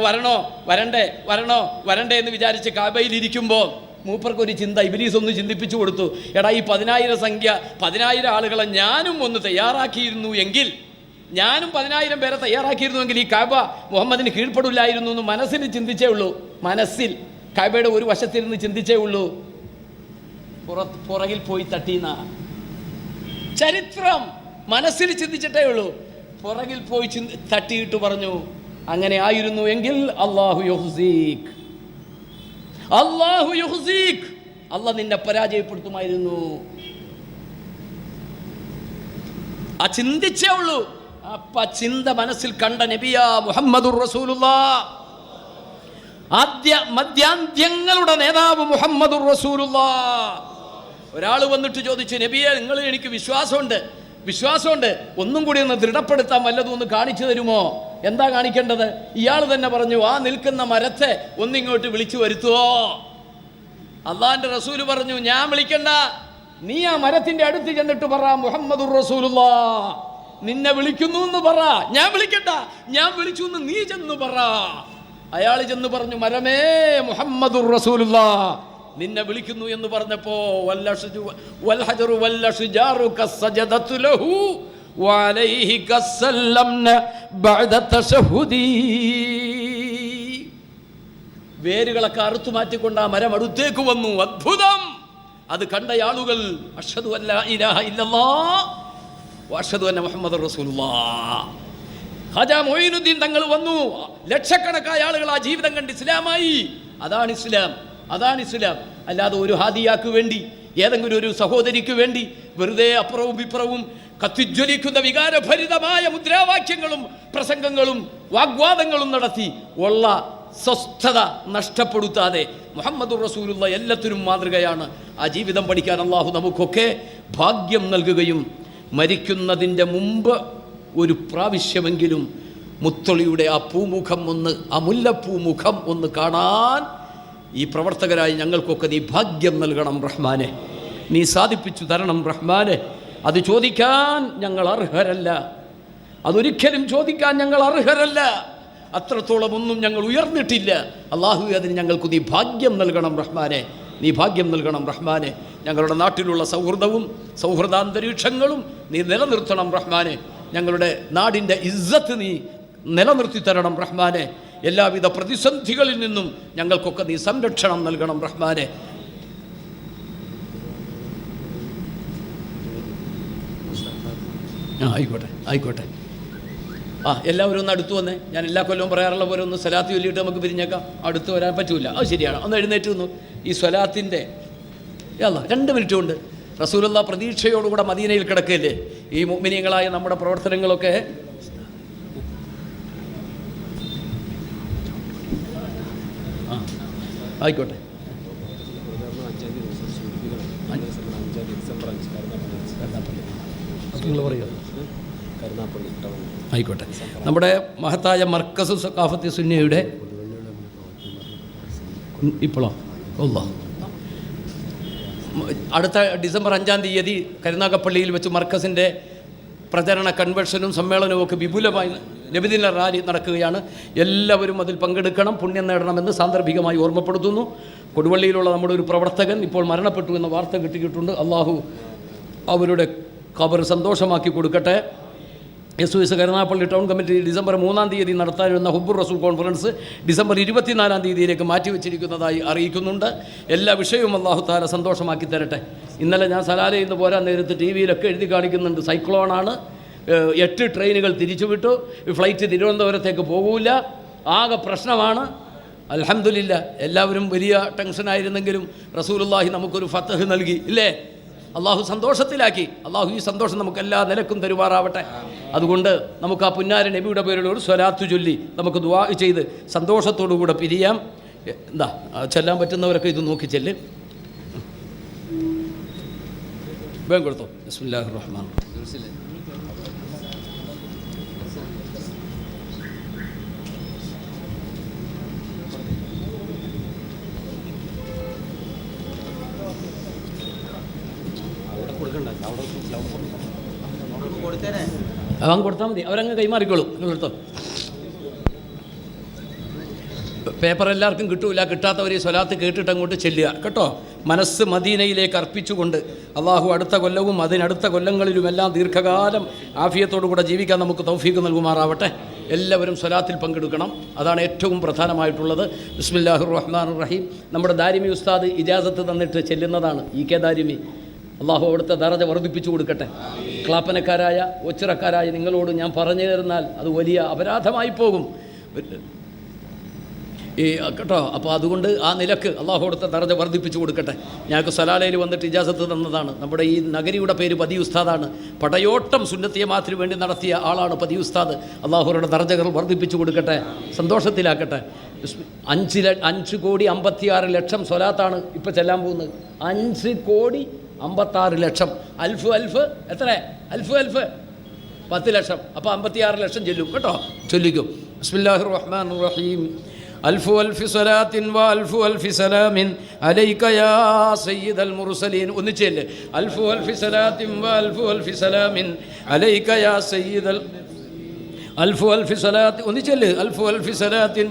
വരണ്ടേ എന്ന് വിചാരിച്ച് കാബയിലിരിക്കുമ്പോൾ മൂപ്പർക്കൊരു ചിന്ത ഇബ്ലീസ് ഒന്ന് ചിന്തിപ്പിച്ചു കൊടുത്തു. എടാ, ഈ 10,000 ആളുകളെ ഞാനും ഒന്ന് തയ്യാറാക്കിയിരുന്നു എങ്കിൽ, ഞാനും 10,000 പേരെ തയ്യാറാക്കിയിരുന്നുവെങ്കിൽ ഈ കാബ മുഹമ്മദിന് കീഴ്പ്പെടില്ലായിരുന്നു എന്ന് മനസ്സിൽ ചിന്തിച്ചേ ഉള്ളൂ. മനസ്സിൽ കാബയുടെ ഒരു വശത്തിരുന്ന് ചിന്തിച്ചേ ഉള്ളൂ. പുറകിൽ പോയി തട്ടീന്ന ചരിത്രം മനസ്സിൽ ചിന്തിച്ചിട്ടേ ഉള്ളൂ. പുറകിൽ പോയി തട്ടിയിട്ട് പറഞ്ഞു, അങ്ങനെ ആയിരുന്നു എങ്കിൽ അല്ലാഹു യുഹ്സീക്, അല്ലാഹ് നിന്നെ പരാജയപ്പെടുത്തുമായിരുന്നു. ആ ചിന്തിച്ചേ ഉള്ളൂ. അപ്പ ചിന്ത മനസ്സിൽ കണ്ട നബിയാ മുഹമ്മദുർ റസൂലുള്ളാഹ്, മധ്യാന്ത്യങ്ങളുടെ നേതാവ് മുഹമ്മദുർ റസൂലുള്ളാഹ്. ഒരാൾ വന്നിട്ട് ചോദിച്ചു, നബിയെ, നിങ്ങൾ എനിക്ക് വിശ്വാസമുണ്ട്, ഒന്നും കൂടി ഒന്ന് ദൃഢപ്പെടുത്താൻ വല്ലതും ഒന്ന് കാണിച്ചു തരുമോ? എന്താ കാണിക്കേണ്ടത്? ഇയാൾ തന്നെ പറഞ്ഞു, ആ നിൽക്കുന്ന മരത്തെ ഒന്നിങ്ങോട്ട് വിളിച്ചു വരുത്തുവോ? അള്ളാന്റെ റസൂല് പറഞ്ഞു, ഞാൻ വിളിക്കണ്ട, നീ ആ മരത്തിന്റെ അടുത്ത് ചെന്നിട്ട് പറ മുഹമ്മദുർ റസൂലുള്ളാഹ് നിന്നെ വിളിക്കുന്നു എന്ന് പറ. ഞാൻ വിളിക്കണ്ട, ഞാൻ വിളിച്ചു എന്ന് നീ ചെന്ന് പറ. അയാൾ ചെന്ന് പറഞ്ഞു, മരമേ, മുഹമ്മദുർ റസൂലുള്ളാഹ് നിന്നെ വിളിക്കുന്നു എന്ന് പറഞ്ഞപ്പോ വൽഹജറു വല്ലഷ്ജാറു കസ്സജദതു ലഹു വഅലൈഹി കസ്സല്ലംന ബഅദ തശഹുദി. വേരുകളൊക്കെ അറുത്തു മാറ്റിക്കൊണ്ട് ആ മരം അടുത്തേക്ക് വന്നു. അത്ഭുതം! അത് കണ്ട ആളുകൾ അഷ്ഹദു അല്ലാ ഇലാഹ ഇല്ലല്ലാഹ് വഅഷ്ഹദു അന്ന മുഹമ്മദുർ റസൂലുള്ളാഹ്. ഖാജ മൊയ്നുദ്ദീൻ തങ്ങൾ വന്നു. ലക്ഷക്കണക്കായ ആളുകൾ ആ ജീവിതം കണ്ട് ഇസ്ലാമായി. അതാണ് ഇസ്ലാം, അതാണ് ഇസ്ലാം. അല്ലാതെ ഒരു ഹാദിയാക്ക് വേണ്ടി, ഏതെങ്കിലും ഒരു സഹോദരിക്ക് വേണ്ടി വെറുതെ അപ്പുറവും ഇപ്പുറവും കത്തിജ്വലിക്കുന്ന വികാരഭരിതമായ മുദ്രാവാക്യങ്ങളും പ്രസംഗങ്ങളും വാഗ്വാദങ്ങളും നടത്തി ഉള്ള സ്വസ്ഥത നഷ്ടപ്പെടുത്താതെ മുഹമ്മദുർ റസൂലുള്ള എല്ലാത്തിനും മാതൃകയാണ്. ആ ജീവിതം പഠിക്കാൻ അള്ളാഹു നമുക്കൊക്കെ ഭാഗ്യം നൽകുകയും മരിക്കുന്നതിൻ്റെ മുമ്പ് ഒരു പ്രാവശ്യമെങ്കിലും മുത്തൊളിയുടെ ആ പൂമുഖം ഒന്ന്, ആ മുല്ലപ്പൂമുഖം ഒന്ന് കാണാൻ ഈ പ്രവർത്തകരായി ഞങ്ങൾക്കൊക്കെ നീ ഭാഗ്യം നൽകണം റഹ്മാനെ, നീ സാധിപ്പിച്ചു തരണം റഹ്മാനെ. അത് ചോദിക്കാൻ ഞങ്ങൾ അർഹരല്ല, അതൊരിക്കലും ചോദിക്കാൻ ഞങ്ങൾ അർഹരല്ല. അത്രത്തോളം ഒന്നും ഞങ്ങൾ ഉയർന്നിട്ടില്ല. അള്ളാഹു അതിന് ഞങ്ങൾക്ക് നീ ഭാഗ്യം നൽകണം റഹ്മാനെ, നീ ഭാഗ്യം നൽകണം റഹ്മാനെ. ഞങ്ങളുടെ നാട്ടിലുള്ള സൗഹൃദവും സൗഹൃദാന്തരീക്ഷങ്ങളും നീ നിലനിർത്തണം റഹ്മാനെ. ഞങ്ങളുടെ നാടിൻ്റെ ഇസ്സത്ത് നീ നിലനിർത്തി തരണം റഹ്മാനെ. എല്ലാവിധ പ്രതിസന്ധികളിൽ നിന്നും ഞങ്ങൾക്കൊക്കെ നീ സംരക്ഷണം നൽകണം റഹ്മാനെ. ആയിക്കോട്ടെ ആയിക്കോട്ടെ. എല്ലാവരും ഒന്ന് അടുത്ത് വന്നേ. ഞാൻ എല്ലാ കൊല്ലവും പറയാറുള്ള പോലെ ഒന്ന് സ്വലാത്ത് ചൊല്ലിയിട്ട് നമുക്ക് പിരിഞ്ഞേക്കാം. അടുത്ത് വരാൻ പറ്റൂല, അത് ശരിയാണ്. ഒന്ന് എഴുന്നേറ്റ് വന്നു. ഈ സ്വലാത്തിൻ്റെ 2 മിനിറ്റ് കൊണ്ട് റസൂലുള്ള പ്രതീക്ഷയോടുകൂടെ മദീനയിൽ കിടക്കുകയല്ലേ. ഈ മുഅ്മിനീങ്ങളായ നമ്മുടെ പ്രവർത്തനങ്ങളൊക്കെ ആയിക്കോട്ടെ. ആയിക്കോട്ടെ. നമ്മുടെ മഹത്തായ മർക്കസ് സഖാഫത്തി സുന്നിയുടെ ഇപ്പോഴോ അടുത്ത ഡിസംബർ 5-ാം തീയതി കരുനാഗപ്പള്ളിയിൽ വെച്ച് മർക്കസിൻ്റെ പ്രചരണ കൺവെൻഷനും സമ്മേളനവും ഒക്കെ വിപുലമായി നബിദിന റാലി നടക്കുകയാണ്. എല്ലാവരും അതിൽ പങ്കെടുക്കണം, പുണ്യം നേടണമെന്ന് സാന്ദർഭികമായി ഓർമ്മപ്പെടുത്തുന്നു. കൊടുവള്ളിയിലുള്ള നമ്മുടെ ഒരു പ്രവർത്തകൻ ഇപ്പോൾ മരണപ്പെട്ടു എന്ന വാർത്ത കിട്ടിയിട്ടുണ്ട്. അള്ളാഹു അവരുടെ ഖബർ സന്തോഷമാക്കി കൊടുക്കട്ടെ. SOS Karunagappally town committee December 3-ാം തീയതി നടത്താനിരുന്ന ഹുബ്ബുർ റസൂൽ കോൺഫറൻസ് ഡിസംബർ 24-ാം തീയതിയിലേക്ക് മാറ്റിവെച്ചിരിക്കുന്നതായി അറിയിക്കുന്നുണ്ട്. എല്ലാ വിഷയവും അള്ളാഹു താല സന്തോഷമാക്കി തരട്ടെ. ഇന്നലെ ഞാൻ സലാലയിൽ നിന്ന് പോരാൻ നേരത്ത് TV-യിലൊക്കെ എഴുതി കാണിക്കുന്നുണ്ട്, സൈക്ലോണാണ്, 8 ട്രെയിനുകൾ തിരിച്ചുവിട്ടു, ഫ്ലൈറ്റ് തിരുവനന്തപുരത്തേക്ക് പോകില്ല, ആകെ പ്രശ്നമാണ്. അൽഹംദുലില്ലാ, എല്ലാവരും വലിയ ടെൻഷനായിരുന്നെങ്കിലും റസൂലുള്ളാഹി നമുക്കൊരു ഫതഹ് നൽകി ഇല്ലേ, അള്ളാഹു സന്തോഷത്തിലാക്കി. അള്ളാഹു ഈ സന്തോഷം നമുക്ക് എല്ലാ നിലക്കും തരുമാറാവട്ടെ. അതുകൊണ്ട് നമുക്ക് ആ പുന്നാര നബിയുടെ പേരിലുള്ള ഒരു സ്വലാത്ത് ചൊല്ലി നമുക്ക് ദുആ ചെയ്ത് സന്തോഷത്തോടുകൂടെ പിരിയാം. എന്താ ചെല്ലാൻ പറ്റുന്നവരൊക്കെ ഇത് നോക്കി ചെല്ല്. വേഗം കൊടുത്തോ. ബിസ്മില്ലാഹിർ റഹ്മാനിർ റഹീം. അവൻ കൊടുത്താൽ മതി, അവരങ്ങ് കൈമാറിക്കോളും. നിങ്ങൾ എടുത്തോ. പേപ്പർ എല്ലാവർക്കും കിട്ടൂല, കിട്ടാത്തവർ ഈ സ്വലാത്ത് കേട്ടിട്ട് അങ്ങോട്ട് ചെല്ലുക കേട്ടോ. മനസ്സ് മദീനയിലേക്ക് അർപ്പിച്ചുകൊണ്ട് അള്ളാഹു അടുത്ത കൊല്ലവും അതിനടുത്ത കൊല്ലങ്ങളിലുമെല്ലാം ദീർഘകാലം ആഫിയത്തോടുകൂടെ ജീവിക്കാൻ നമുക്ക് തൗഫീഖ് നൽകുമാറാവട്ടെ. എല്ലാവരും സ്വലാത്തിൽ പങ്കെടുക്കണം, അതാണ് ഏറ്റവും പ്രധാനമായിട്ടുള്ളത്. ബിസ്മില്ലാഹിർ റഹ്മാനിർ റഹീം. നമ്മുടെ ദാരിമി ഉസ്താദ് ഇജാസത്ത് തന്നിട്ട് ചെല്ലുന്നതാണ്. EK ദാരിമി, അള്ളാഹു അവിടുത്തെ ദറജ വർദ്ധിപ്പിച്ചു കൊടുക്കട്ടെ. ക്ലാപ്പനക്കാരായ ഒച്ചിറക്കാരായ നിങ്ങളോട് ഞാൻ പറഞ്ഞു തരുന്നാൽ അത് വലിയ അപരാധമായി പോകും കേട്ടോ. അപ്പോൾ അതുകൊണ്ട് ആ നിലക്ക് അള്ളാഹു അവിടുത്തെ ദറജ വർദ്ധിപ്പിച്ചു കൊടുക്കട്ടെ. ഞങ്ങൾക്ക് സലാലയിൽ വന്നിട്ട് ഇജാസത്ത് തന്നതാണ്. നമ്മുടെ ഈ നഗരിയുടെ പേര് പതി ഉസ്താദാണ്. പടയോട്ടം സുന്നത്തിയ മാത്രി വേണ്ടി നടത്തിയ ആളാണ് പതി ഉസ്താദ്. അള്ളാഹുരുടെ ദറജകൾ വർദ്ധിപ്പിച്ചു കൊടുക്കട്ടെ, സന്തോഷത്തിലാക്കട്ടെ. 5,56,00,000 സ്വലാത്താണ് ഇപ്പോൾ ചെല്ലാൻ പോകുന്നത്. 5,56,00,000. അൽഫ് എത്ര? അൽഫ് 10 ലക്ഷം. അപ്പോൾ 56,00,000 ചെല്ലും കേട്ടോ. ചൊല്ലിക്കും. ബിസ്മില്ലാഹിർ റഹ്മാനിർ റഹീം. അൽഫ് സ്വലാത്തിൻ വ അൽഫ് സലാമിൻ അലൈക യാ സയ്യിദൽ മുർസലീൻ. ഒന്നിച്ചല്ലേ. അൽഫ് സ്വലാത്തിൻ വ അൽഫ് സലാമിൻ അലൈക യാ സയ്യിദൽ അൽഫ് സ്വലാത്ത്. ഒന്നിച്ചല്ലേ. അൽഫ് സ്വലാത്തിൻ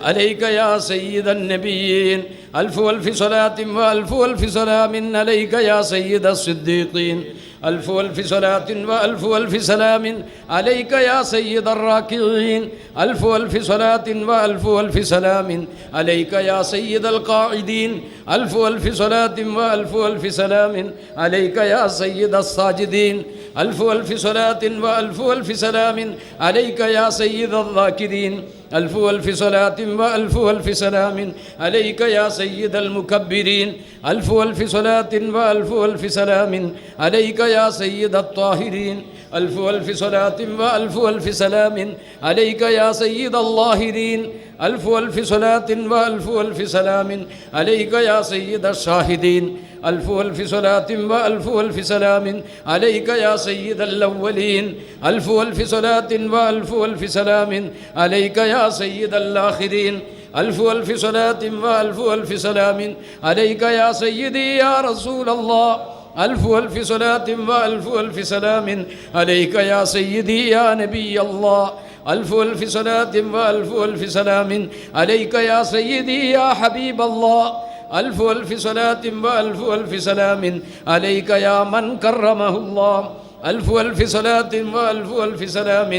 അലൈക യാ സയ്യിദൻ നബിയീൻ ألف ألف صلاة وألف ألف سلام عليك يا سيد الصديقين ألف ألف صلاة وألف ألف سلام عليك يا سيد الراكعين ألف ألف صلاة وألف ألف سلام عليك يا سيد القاعدين ألف ألف صلاة وألف ألف سلام عليك يا سيد الساجدين ألف ألف صلاة وألف ألف سلام عليك يا سيد الذاكرين ألف ألف صلاة وألف ألف سلام عليك يا سيد المكبرين ألف ألف صلاة وألف ألف سلام عليك يا سيد الطاهرين ألف ألف صلاة وألف ألف سلام عليك يا سيد اللاهرين ألف ألف صلاة وألف ألف سلام عليك يا سيد الشاهدين ألف ألف صلاة وألف ألف سلام عليك يا سيد الأولين ألف ألف صلاة وألف ألف سلام عليك يا سيد الآخرين ألف ألف صلاة وألف ألف سلام عليك يا سيدي يا رسول الله ألف ألف صلاة وألف ألف سلام عليك يا سيدي يا نبي الله ألف ألف صلاة وألف ألف سلام عليك يا سيدي يا حبيب الله ألف ألف صلاة وألف ألف سلام عليك يا من كرمه الله ألف ألف صلاة وألف ألف سلام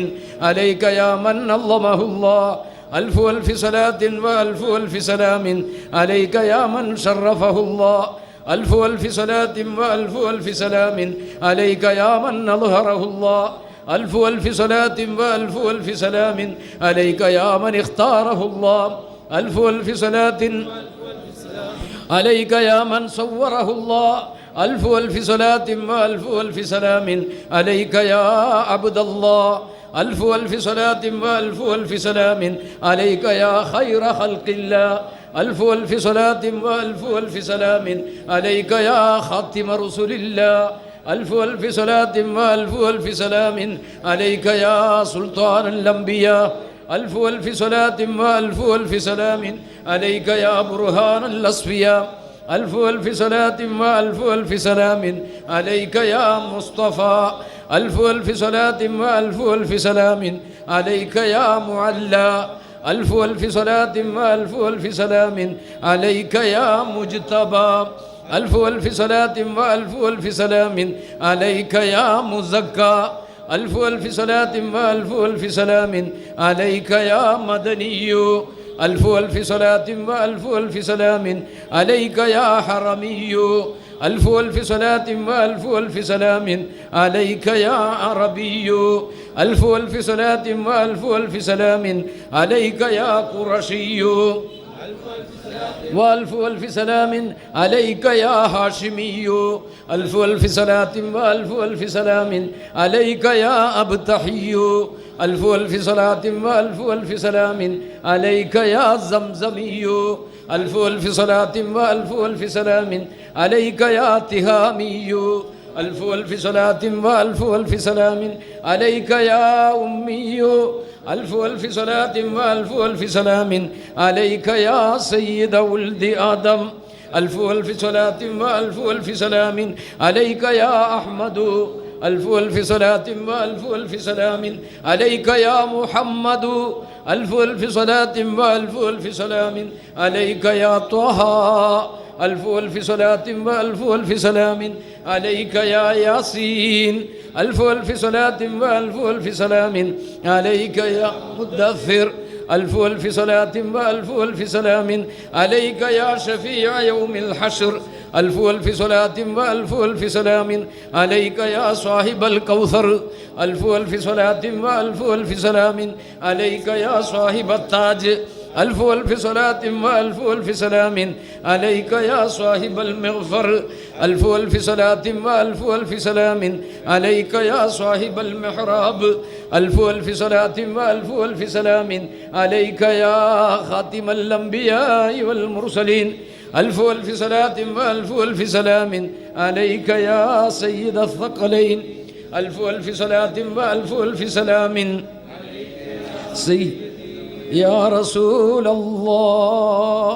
عليك يا من نظمه الله ألف ألف صلاة وألف ألف سلام عليك يا من شرفه الله ألف ألف صلاة وألف ألف سلام عليك يا من أظهره الله ألف ألف صلاة وألف ألف سلام عليك يا من اختاره الله ألف ألف صلاة عليك يا من صوره الله ألف ألف صلاة وألف ألف سلام عليك يا عبد الله ألف ألف صلاة وألف ألف سلام عليك يا خير خلق الله ألف ألف صلاة وألف ألف سلام عليك يا خاتم رسل الله ألف ألف صلاة وألف ألف سلام عليك يا سلطان الأنبياء ألف ألف صلاة وألف ألف سلام عليك يا برهان الأصفياء ألف ألف صلاة وألف ألف سلام عليك يا مصطفى ألف ألف صلاة وألف ألف سلام عليك يا معلى ألف ألف صلاة وألف ألف سلام عليك يا مجتبى ألف ألف صلاة وألف ألف سلام عليك يا مزكى ألف ألف صلاة وألف ألف سلام عليك يا مدني ألف ألف صلاة وألف ألف سلام عليك يا حرمي ألف ألف صلاة وألف ألف سلام عليك يا عربي ألف ألف صلاة وألف ألف سلام عليك يا قرشي وألف ألف سلام عليك يا هاشمي ألف ألف صلاة وألف ألف سلام عليك يا أبتحي ألف ألف صلاة وألف ألف سلام عليك يا زمزمي ألف ألف صلاة وألف ألف سلام عليك يا تهامي ألف ألف صلاة وألف ألف سلام عليك يا أمي ألف ألف صلاة وألف ألف سلام عليك يا سيد ولد آدم ألف ألف صلاة وألف ألف سلام عليك يا أحمد ألف ألف صلاة وألف ألف سلام عليك يا محمد ألف ألف صلاة وألف ألف سلام عليك يا طه ألف ألف صلاة وألف ألف سلام عليك يا ياسين ألف ألف صلاة وألف ألف سلام عليك يا مدثر ألف ألف صلاة وألف ألف سلام عليك يا شفيع يوم الحشر ألف ألف صلاة وألف ألف سلام عليك يا صاحب الكوثر ألف ألف صلاة وألف ألف سلام عليك يا صاحب التاج ألف ألف صلاة وألف ألف سلام عليك يا صاحب المغفر ألف ألف صلاة وألف ألف سلام عليك يا صاحب المحراب ألف ألف صلاة وألف ألف سلام عليك يا خاتم الأنبياء والمرسلين ألف ألف صلاة وألف ألف سلام عليك يا سيد الثقلين ألف ألف صلاة وألف ألف سلام يا رسول الله.